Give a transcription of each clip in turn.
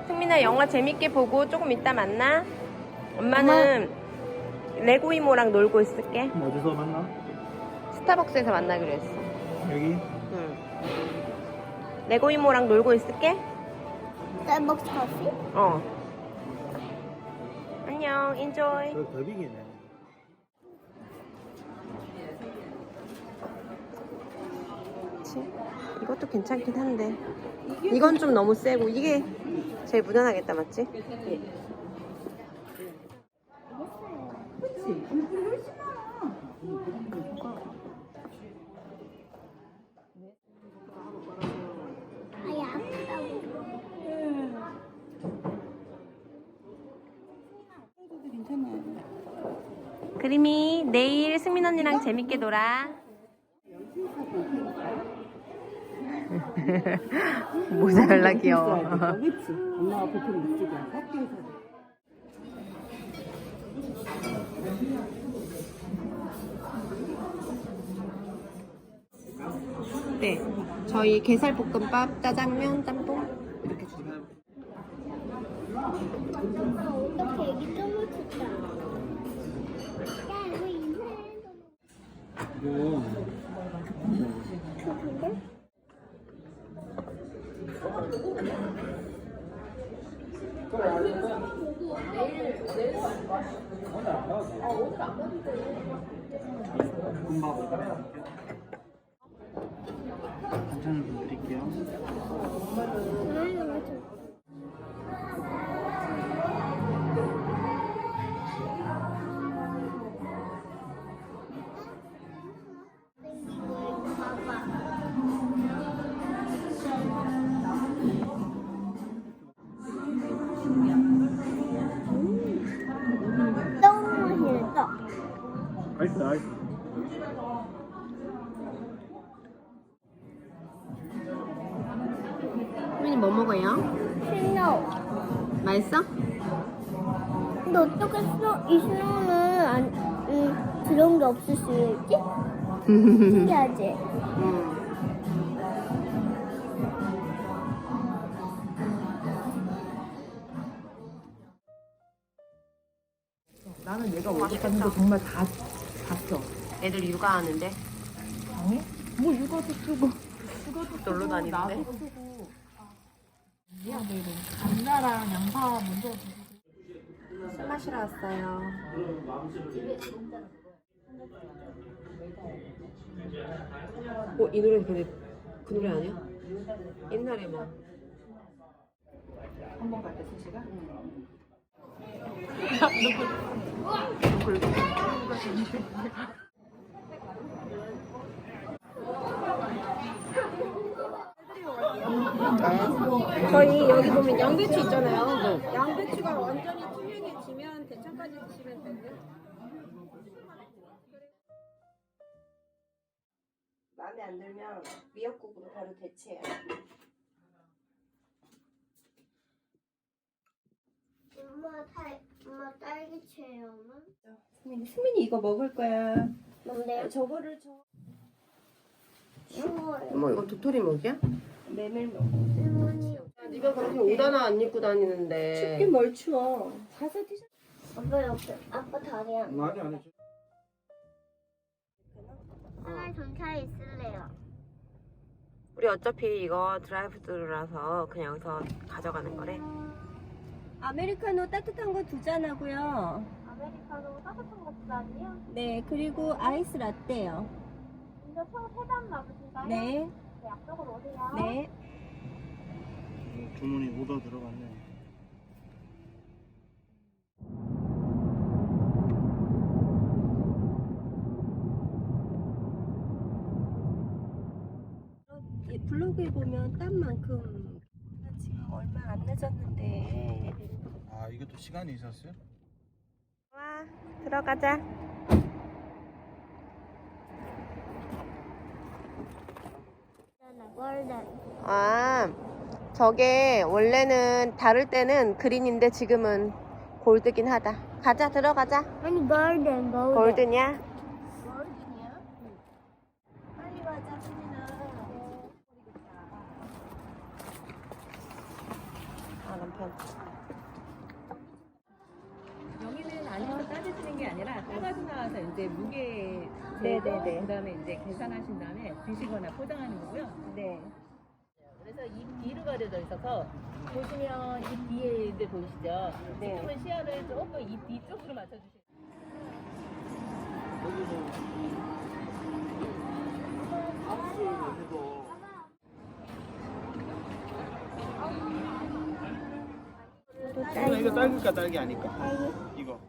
승민아 영화 재밌게 보고 조금 이따 만나. 엄마는 레고 이모랑 놀고 있을게. 어디서 만나? 스타벅스에서 만나기로 했어. 여기? 응. 레고 이모랑 놀고 있을게. 스타벅스 커피? 어. 안녕, 인조이. 저 더빙이네. 그치? 이것도 괜찮긴 한데 이건 좀 너무 세고 이게 제일 무난하겠다, 맞지? 아예 아프다고. 그림이 내일 승민 언니랑 재밌게 놀아. 모자랄라 귀여워. 그치? 엄마가 보통 이쪽에 학교에서. 네, 저희 게살볶음밥, 짜장면, 짬뽕 이렇게 주세요. 어떻게 애기 똥을 쳤다. 야, 이거 인사해. 이거 금방 반찬을 좀 드릴게요. 너무 맛있어. 맛있어, 맛있어. 승민이 뭐 먹어요? 신호. 맛있어? 근데 어떻게 이 신호는 그런 게 없을 수 있지? 신기하지? 나는 얘가 월급 받는 거 정말 다 봤어. 애들 육아하는데 당해? 뭐 육아도 쓰고. 놀러 다니는데. 나도 쓰고. 미안해, 감자랑 양파 먼저 주고. 술 마시러 왔어요. 이 노래 근데 그 노래 아니야? 옛날에 막 한번 갈 때 3시간? 저희 여기 보면 양배추 있잖아요. 양배추가 완전히 투명해지면 대창까지 드시면 되고요. 마음에 안 들면 미역국으로 바로 대체해요. 엄마 딸기채요, 엄마? 승민이 이거 먹을 거야. 뭔데요? 저거를 쉬워요. 뭐 이거 도토리묵이야? 메밀먹. 할머니. 네가 그렇게 옷 하나 안 입고 다니는데 춥긴 뭘 추워. 가서 드셔. 아빠 옆에, 아빠 다리 안. 많이 안 해줘. 하나 전차에 있을래요. 우리 어차피 이거 드라이브스루라서 그냥 여기서 가져가는 거래. 아메리카노 따뜻한 거 2잔 하고요. 아메리카노 따뜻한 거 주다니요? 네, 그리고 아이스 라떼요. 먼저 총 3잔 맞으신가요? 네, 네, 앞쪽으로 오세요. 네. 주문이 오더 들어갔네. 블로그에 보면 딴 만큼 지금 얼마 안 늦었는데. 아, 이것도 시간이 있었어요? 와, 들어가자. 골든. 아, 저게 원래는 다를 때는 그린인데 지금은 골드긴 하다. 가자, 들어가자. 아니 골든. 골드냐? 빨리 가자, 수민아. 아, 남편. 여기는 안에서 따지시는 게 아니라 따가지고 나와서 이제 무게 네네네. 그다음에 이제 계산하신 다음에 드시거나 포장하는 거고요. 네. 그래서 입 뒤로 가려져 있어서 보시면 입 뒤에들 보이시죠? 네. 지금은 시야를 조금 입 뒤쪽으로 맞춰주세요. 이거 딸기일까 딸기 아닐까? 이거.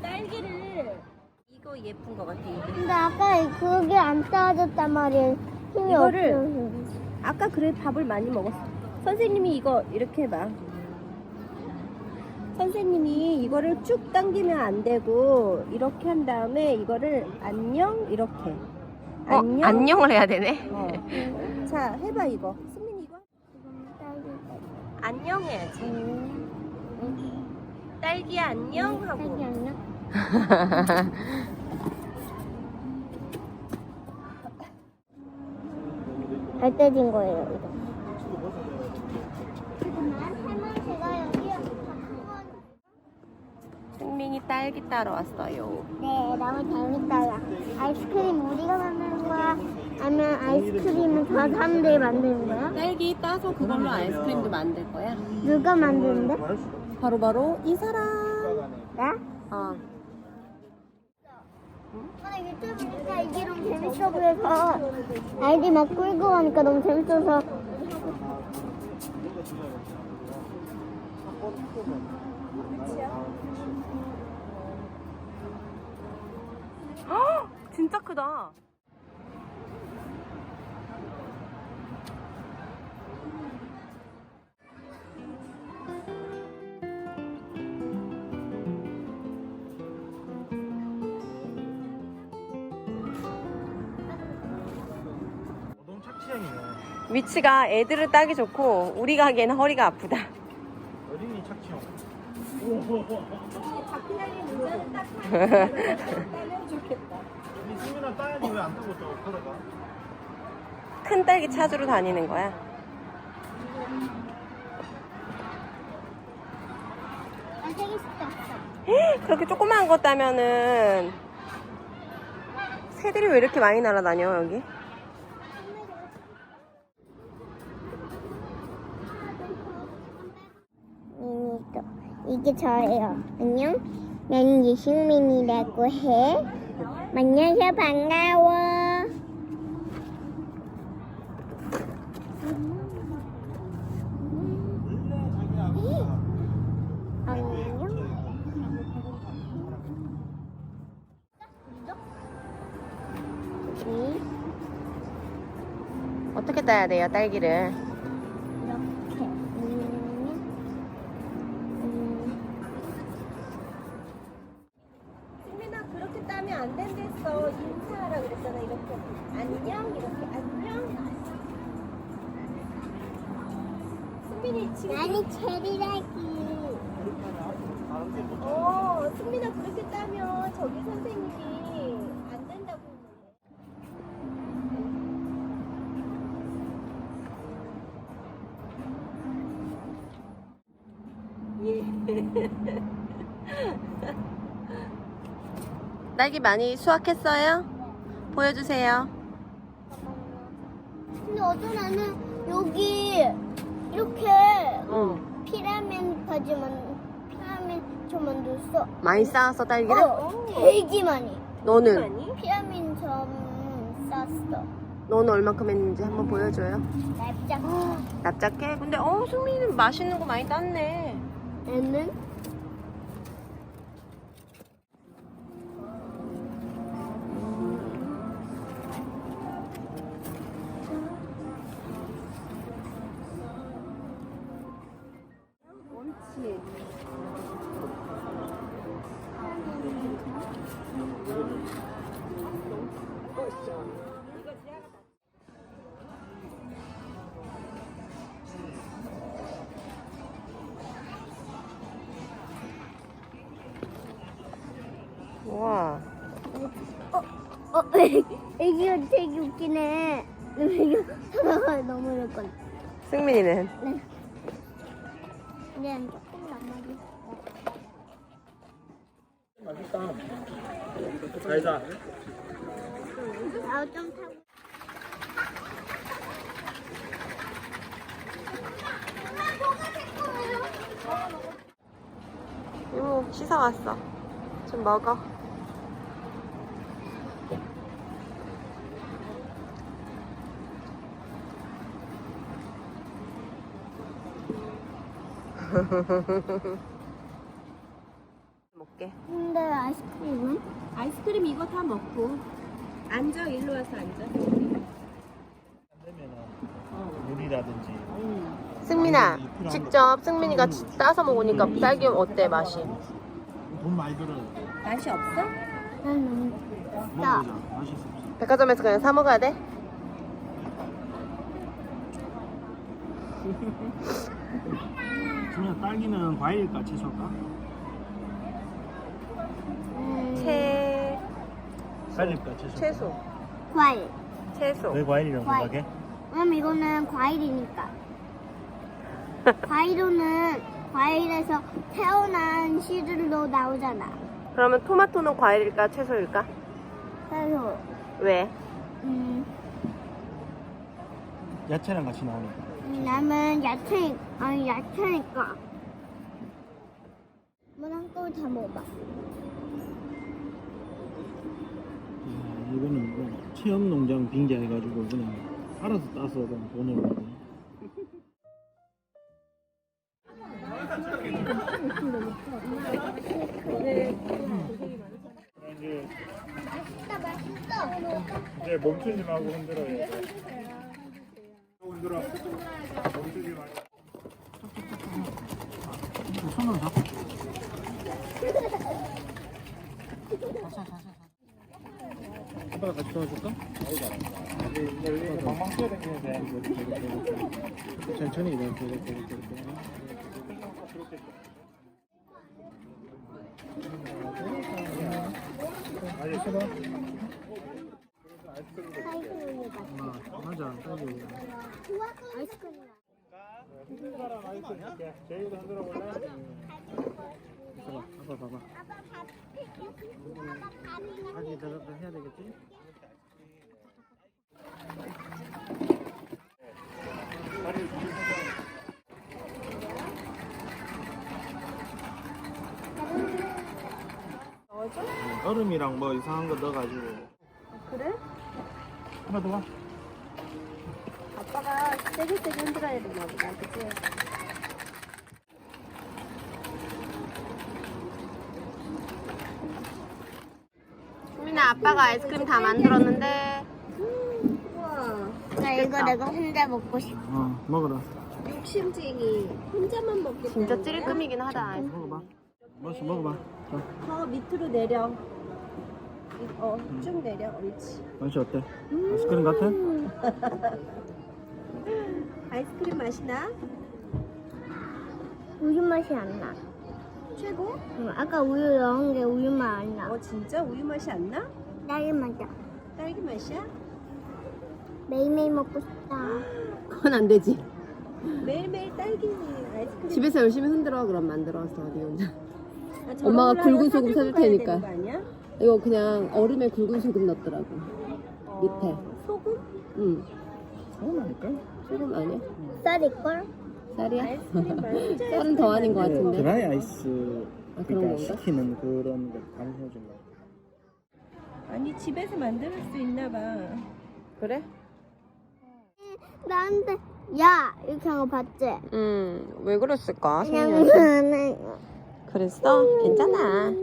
딸기를. 이거 예쁜 거 같아, 이게. 근데 아까 그게 안 따졌단 말이야. 힘이 이거를- 없어서. 아까 그래 밥을 많이 먹었어. 선생님이 이거 이렇게 해봐. 선생님이 이거를 쭉 당기면 안 되고 이렇게 한 다음에 이거를 안녕 이렇게. 안녕. 안녕을 해야 되네. 자, 해봐 이거. 승민이 이거. 안녕 해야지. 딸기야 안녕 하고. 딸기 안녕. 잘 떼진 거예요, 이거. 할머니 제가 여기 한번. 승민이 딸기 따러 왔어요. 네, 너무 재밌어요. 아이스크림 우리가 만드는 거야? 아니면 아이스크림은 저 사람들이 만드는 거야? 딸기 따서 그걸로 아이스크림도 만들 거야. 누가 만드는데? 바로 이 사람. 나? 어. 오늘 유튜브 보니까 이게 너무 재밌어 보여서 아이디 막 끌고 가니까 너무 재밌어서 진짜 크다. 너무 착취형이네. 위치가 애들은 따기 좋고 우리 가기에는 허리가 아프다. 어린이 착취형. 이 수민아 따야지 왜 안 타고 또 걸어가? 큰 딸기 찾으러 다니는 거야. 나 되게 싶다. 그렇게 조그만 거 따면은 새들이 왜 이렇게 많이 날아다녀 여기? 이게 저예요. 안녕. 나는 유승민이라고 해. 만나서 반가워. 안녕. 어떻게 따야 돼요 딸기를? 이렇게. 승민아 그렇게 따면 안 된댔어. 인사하라 그랬잖아. 이렇게 안녕 이렇게 안녕. 승민이 지금 나는 체리라기. 승민아 그렇게 따면 저기 선생님이 안 된다고. 딸기 많이 수확했어요? 보여주세요. 근데 어떤 애는 여기 이렇게 피라미드까지만 피라미드 만들었어. 많이 쌓았어 딸기를? 되게 많이. 너는? 피라미드처럼 쌌어. 너는 얼마큼 했는지 한번 보여줘요. 납작. 납작해? 근데 승민이는 맛있는 거 많이 땄네. 애는 우와. 애기가 되게 웃기네. 애기가 너무 이럴 건. 승민이는? 그냥 조금 남아지. 맛있다. 잘자. 나도 좀 타고. 이모 씻어 왔어. 좀 먹어. 먹게. 근데 아이스크림은? 아이스크림 이거 다 먹고. 앉아, 일로 와서 앉아. 안 되면은 물이라든지. 승민아, 직접 승민이가 따서 먹으니까 딸기 어때 맛이? 돈 많이 들어요. 맛이 없어? 난 너무 먹어보자. 맛있어. 백화점에서 그냥 사 먹어야 돼? 그러면 딸기는 과일일까 채소일까? 과일일까 채소? 채소. 과일. 채소. 왜 과일이라고 과일. 생각해? 이거는 과일이니까. 과일에서 태어난 씨들도 나오잖아. 그러면 토마토는 과일일까 채소일까? 그래서 왜? 야채랑 같이 나오니까. 나는 야채니까. 한꺼번에 다 먹어봐. 이거는 뭐 체험 농장 빙자 해가지고 그냥 알아서 따서 그냥 보내고. 이제 멈추지 말고 흔들어요. 흔들어. 멈추지 말고. 손으로 잡고. 아빠가 같이 도와줄까? 방방 뛰어다니면 돼. 천천히 이렇게. 알겠어? 맞아. 딸기. 아이스크림. 무슨 사람 아이스 줄게. 제이도 흔들어 볼래? 봐봐. 다시 저렇게 해야 되겠지? 얼음이랑 뭐 이상한 거 넣어가지고. 그래? 하나 더 와. 아빠가 세게 흔들어야 되나 보다, 그치? 수민아, 아빠가 아이스크림 다 만들었는데. 우와. 내가 혼자 먹고 싶어. 먹어라. 욕심쟁이. 혼자만 먹겠다. 진짜 찔끔이긴 하다. 먹어봐. 먹어봐. 자, 더 밑으로 내려. 쭉 내려. 옳지. 맛이 어때? 아이스크림 같아? 아이스크림 맛이 나? 우유 맛이 안 나. 최고? 아까 우유 넣은 게 우유 맛 안 나. 진짜 우유 맛이 안 나? 딸기 맛이야. 딸기 맛이야? 매일매일 먹고 싶다. 그건 안 되지. 매일매일 딸기 아이스크림. 집에서 열심히 흔들어 그럼 만들어서 네 혼자. 저런 엄마가 걸 굵은 하고 소금 사줄 사들고 가야 테니까. 되는 거 아니야? 이거 그냥 얼음에 굵은 소금 넣더라고. 밑에. 소금? 응. 소금 아닐까? 소금 아니야? 쌀일걸? 쌀이야? 아이스크림 말고 쌀은 더 아닌 것 같은데. 드라이 아이스 아, 그런 그러니까 건가? 시키는 그런 거 가르쳐준 거. 아니 집에서 만들 수 있나 봐. 그래? 나한테 야 이렇게 한 거 봤지? 왜 그랬을까? 그냥 성민이한테? 그랬어? 괜찮아.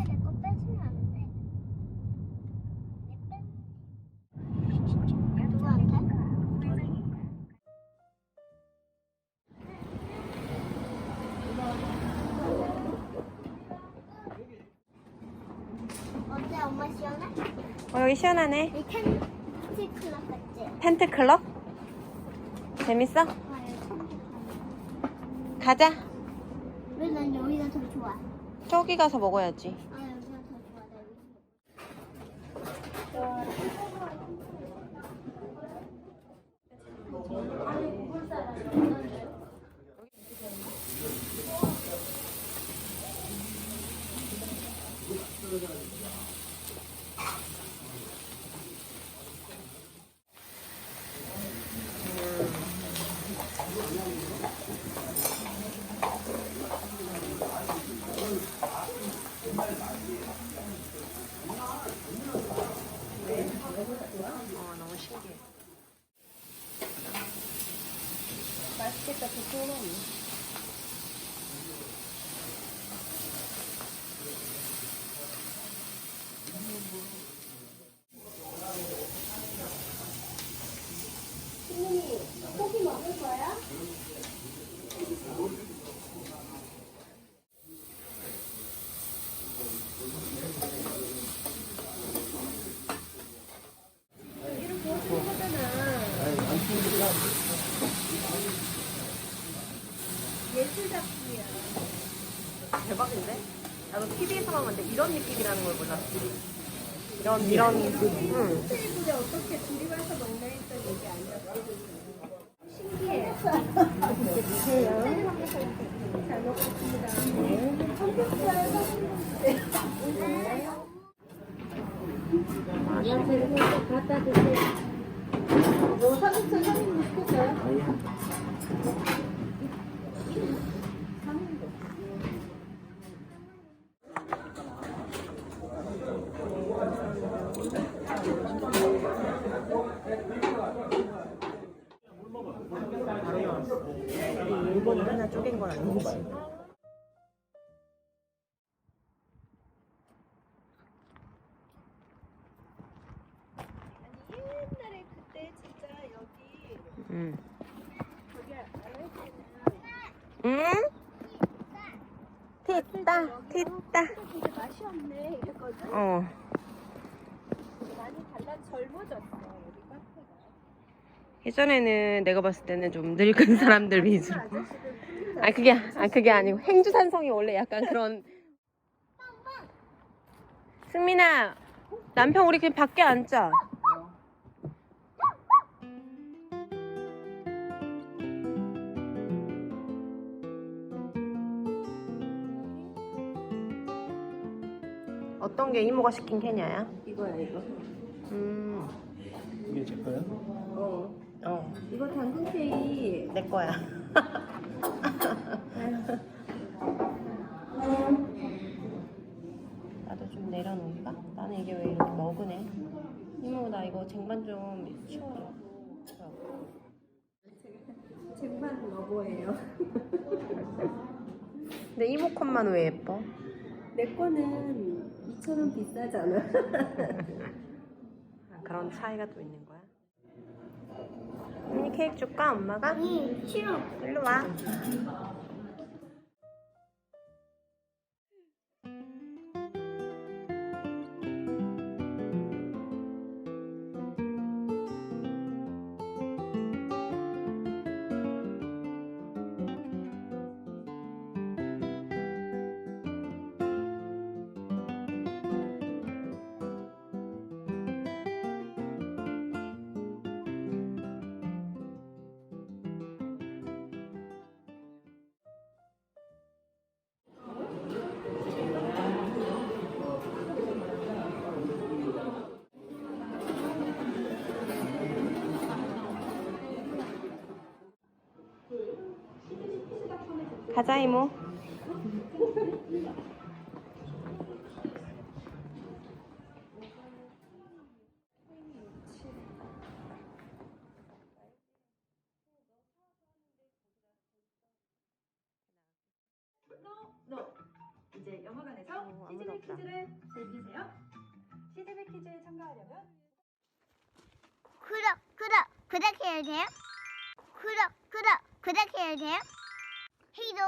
내거 뺏으면 안 돼. 누구한테? 어때? 엄마 시원해? 여기 시원하네. 이 캔티 클럽 같지? 텐트 클럽? 재밌어? 가자. 왜 난 여기가 더 좋아? 저기 가서 먹어야지. 아 여기가 더 좋아. 나 여기. 너무 신기해. 맛있겠다, 좋구나. 고기 먹을 거야? 대박인데? 나도 TV에서만 봤는데 이런 느낌이라는 걸 몰랐어. 이런. 응. 테이블에 어떻게 둘이 와서 먹나 했던 얘기 아니었어? 신기해. 잘 먹겠습니다. 갖다 드세요. 뭐 삼겹살 3인분 시켰어요? 일본이 하나 쪼갠 건 아니지. 옛날에 그때 진짜 여기 응. 저기 안 응? tis다. 근데 맛이 없네 이랬거든. 어. 많이 젊어졌어 여기 카페가. 예전에는 내가 봤을 때는 좀 늙은 사람들 위주로. 그게 아니고 행주산성이 원래 약간 그런. 승민아, 남편 우리 그냥 밖에 앉자. 어떤 게 이모가 시킨 케냐야? 이거야 이거. 이게 제 거야? 이거 당근페이. 내 거야. 나도 좀 내려놓을까? 나는 이게 왜 이렇게 먹으네? 이모 나 이거 쟁반 좀 치워줘. 쟁반 러버예요. 근데 이모 컷만 왜 예뻐? 내 거는 2,000원 비싸잖아. 그런 차이가 또 있는 거야? 미니 케이크 줄까 엄마가? 응, 싫어. 일로 와. 가자 이모. 이제 영화관에서 CGV 퀴즈를 즐기세요. CGV 퀴즈에 참가하려면 구독해야 돼요? 구독해야 돼요? 헤이도